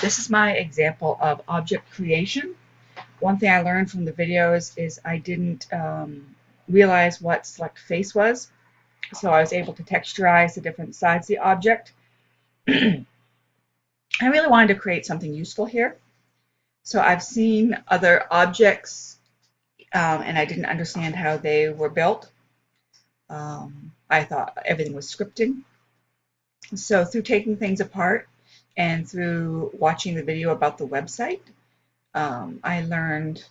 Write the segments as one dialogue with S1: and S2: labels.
S1: This is my example of object creation. One thing I learned from the videos is I didn't realize what select face was, so I was able to texturize the different sides of the object. I really wanted to create something useful here. So I've seen other objects and I didn't understand how they were built. I thought everything was scripting. So through taking things apart and through watching the video about the website, I learned,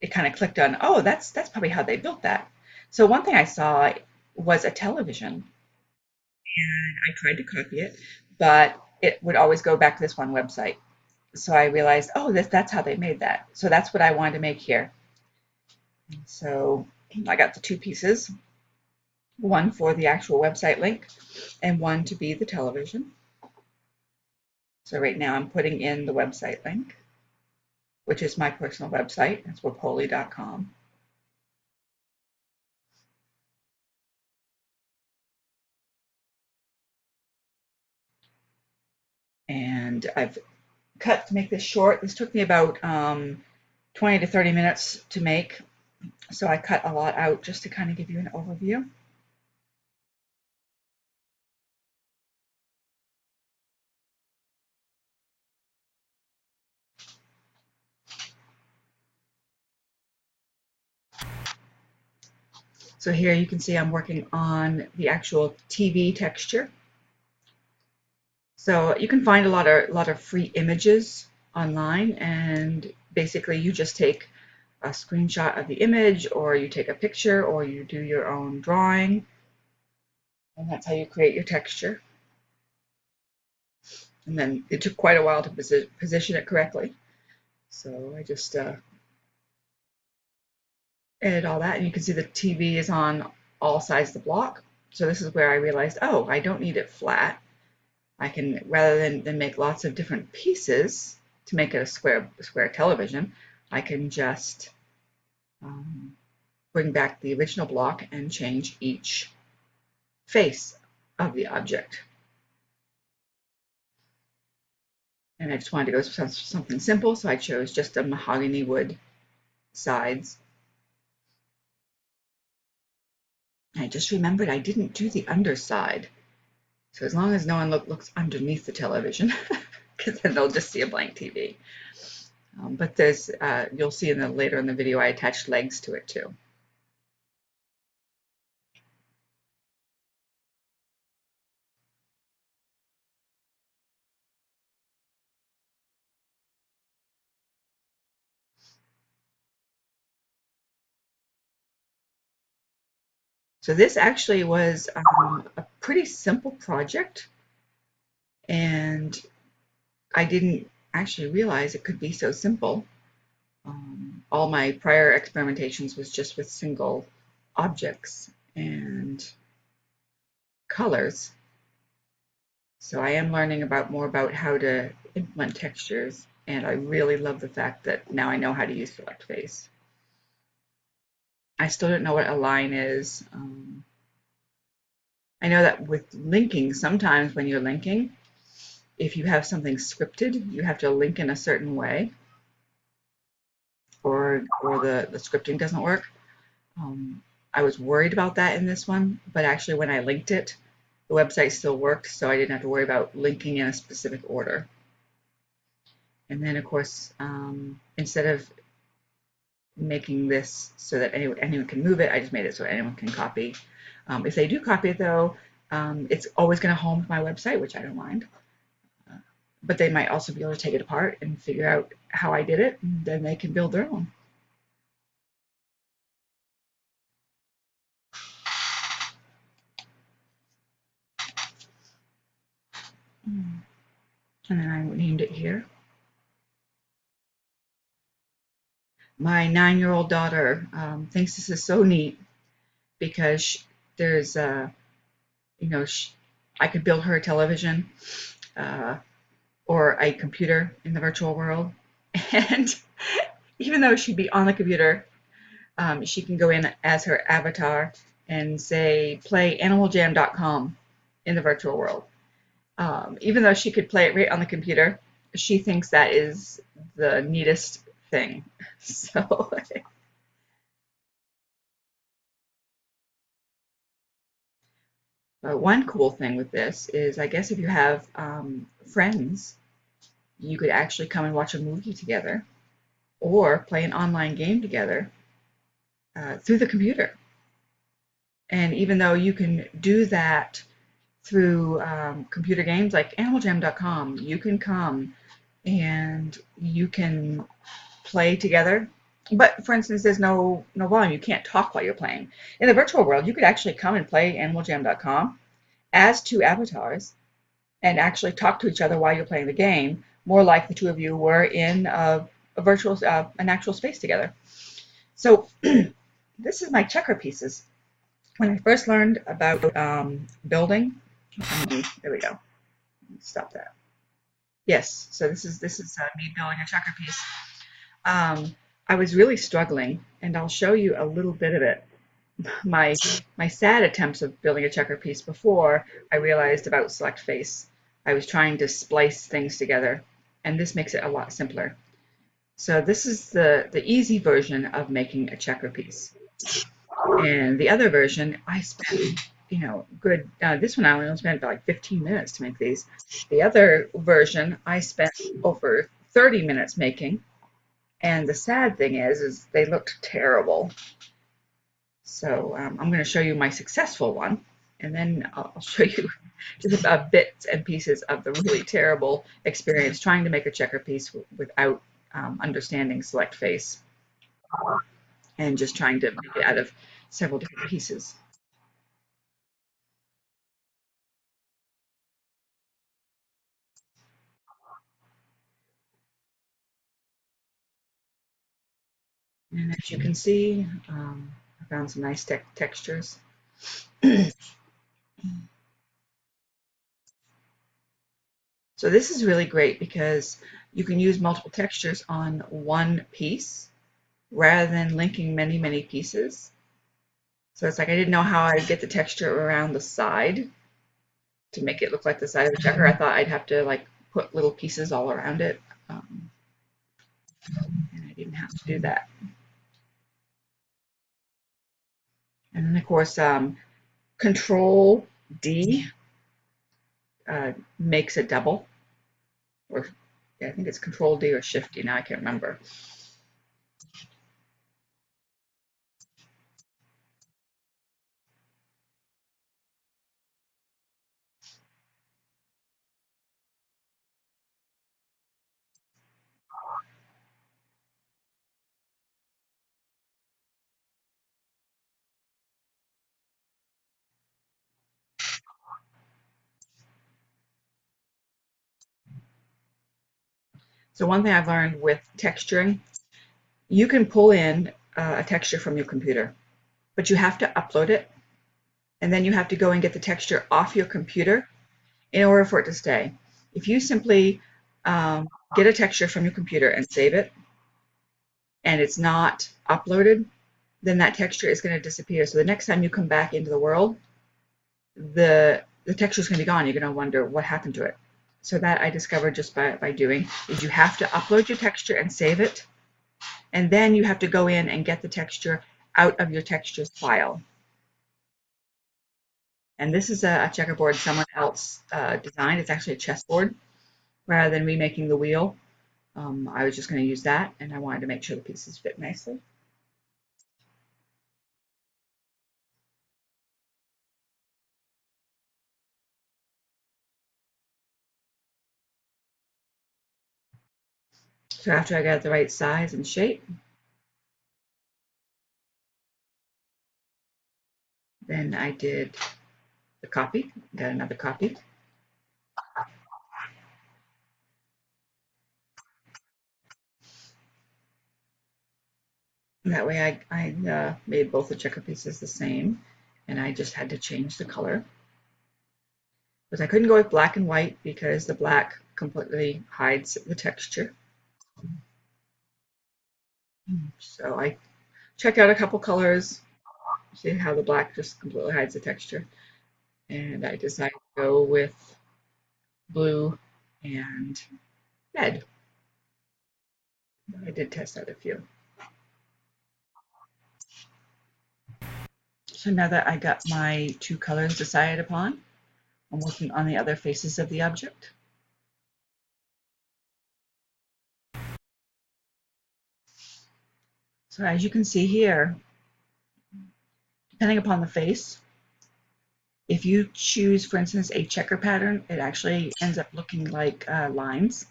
S1: it kind of clicked on, oh, that's probably how they built that. So one thing I saw was a television, and I tried to copy it, but it would always go back to this one website. So I realized, oh, that's how they made that. So that's what I wanted to make here. So I got the two pieces, one for the actual website link and one to be the television. So right now I'm putting in the website link, which is my personal website. That's wapoli.com. And I've cut to make this short. This took me about 20 to 30 minutes to make. So I cut a lot out just to kind of give you an overview. So here you can see I'm working on the actual TV texture. So you can find a lot of free images online, and basically you just take a screenshot of the image, or you take a picture, or you do your own drawing, and that's how you create your texture. And then it took quite a while to position it correctly. So I just edit all that, and you can see the TV is on all sides of the block. So this is where I realized, oh, I don't need it flat. I can, rather than make lots of different pieces to make it a square television, I can just bring back the original block and change each face of the object. And I just wanted to go for something simple, so I chose just a mahogany wood sides. I just remembered I didn't do the underside. So as long as no one looks underneath the television, because then they'll just see a blank TV. But there's, you'll see later in the video, I attached legs to it too. So this actually was a pretty simple project, and I didn't actually realize it could be so simple. All my prior experimentations was just with single objects and colors. So I am learning more about how to implement textures, and I really love the fact that now I know how to use select face. I still don't know what a line is. I know that with linking, sometimes when you're linking, if you have something scripted, you have to link in a certain way, or the scripting doesn't work. I was worried about that in this one, but actually when I linked it, the website still worked, so I didn't have to worry about linking in a specific order. And then, of course, instead of making this so that anyone can move it, I just made it so anyone can copy. If they do copy it, though, it's always going to home to my website, which I don't mind. But they might also be able to take it apart and figure out how I did it, and then they can build their own. And then I named it here. My 9-year-old daughter thinks this is so neat because there's, I could build her a television or a computer in the virtual world. And even though she'd be on the computer, she can go in as her avatar and say, play animaljam.com in the virtual world. Even though she could play it right on the computer, she thinks that is the neatest thing. So one cool thing with this is, I guess if you have friends, you could actually come and watch a movie together or play an online game together through the computer. And even though you can do that through computer games like AnimalJam.com, you can come and you can play together. But for instance, there's no volume. You can't talk while you're playing. In the virtual world, you could actually come and play AnimalJam.com as two avatars and actually talk to each other while you're playing the game, more like the two of you were in a virtual, an actual space together. So this is my checker pieces. When I first learned about building, there we go. Stop that. Yes, so this is me building a checker piece. I was really struggling, and I'll show you a little bit of it. My my sad attempts of building a checker piece before I realized about select face. I was trying to splice things together, and this makes it a lot simpler. So this is the easy version of making a checker piece. And the other version, I spent, good, this one I only spent about like 15 minutes to make these. The other version, I spent over 30 minutes making. And the sad thing is they looked terrible. So I'm going to show you my successful one, and then I'll show you just bits and pieces of the really terrible experience trying to make a checker piece without understanding select face and just trying to make it out of several different pieces. And as you can see, I found some nice textures. So this is really great because you can use multiple textures on one piece rather than linking many, many pieces. So it's like I didn't know how I'd get the texture around the side to make it look like the side of the checker. I thought I'd have to like put little pieces all around it, and I didn't have to do that. And then of course, Control D makes a double, or yeah, I think it's Control D or Shift D now, I can't remember. So one thing I've learned with texturing, you can pull in a texture from your computer, but you have to upload it, and then you have to go and get the texture off your computer in order for it to stay. If you simply get a texture from your computer and save it, and it's not uploaded, then that texture is going to disappear. So the next time you come back into the world, the texture is going to be gone. You're going to wonder what happened to it. So that I discovered just by doing is you have to upload your texture and save it, and then you have to go in and get the texture out of your textures file. And this is a checkerboard someone else designed. It's actually a chessboard. Rather than remaking the wheel, I was just going to use that, and I wanted to make sure the pieces fit nicely. So after I got the right size and shape, then I did the copy, got another copy. And that way I made both the checker pieces the same, and I just had to change the color. But I couldn't go with black and white because the black completely hides the texture. So I checked out a couple colors, see how the black just completely hides the texture. And I decided to go with blue, and head. I did test out a few. So now that I got my two colors decided upon, I'm working on the other faces of the object. So as you can see here, depending upon the face, if you choose, for instance, a checker pattern, it actually ends up looking like lines.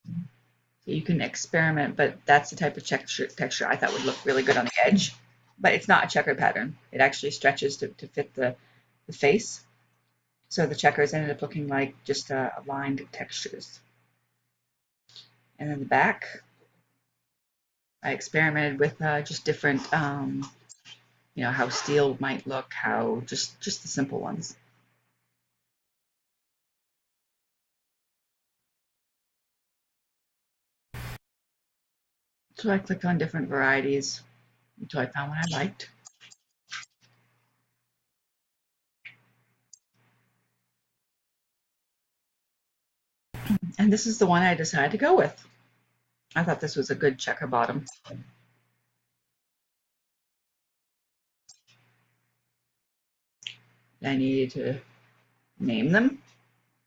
S1: So you can experiment, but that's the type of texture I thought would look really good on the edge. But it's not a checker pattern. It actually stretches to fit the face. So the checkers ended up looking like just aligned textures. And then the back, I experimented with just different, you know, how steel might look, how just the simple ones. So I clicked on different varieties until I found one I liked. And this is the one I decided to go with. I thought this was a good checker bottom. I needed to name them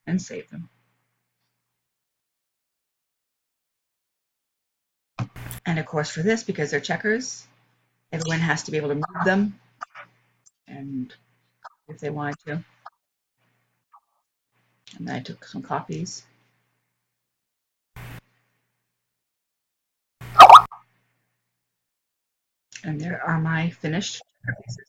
S1: and save them. And of course for this, because they're checkers, everyone has to be able to move them and if they wanted to. And then I took some copies. And there are my finished checker pieces.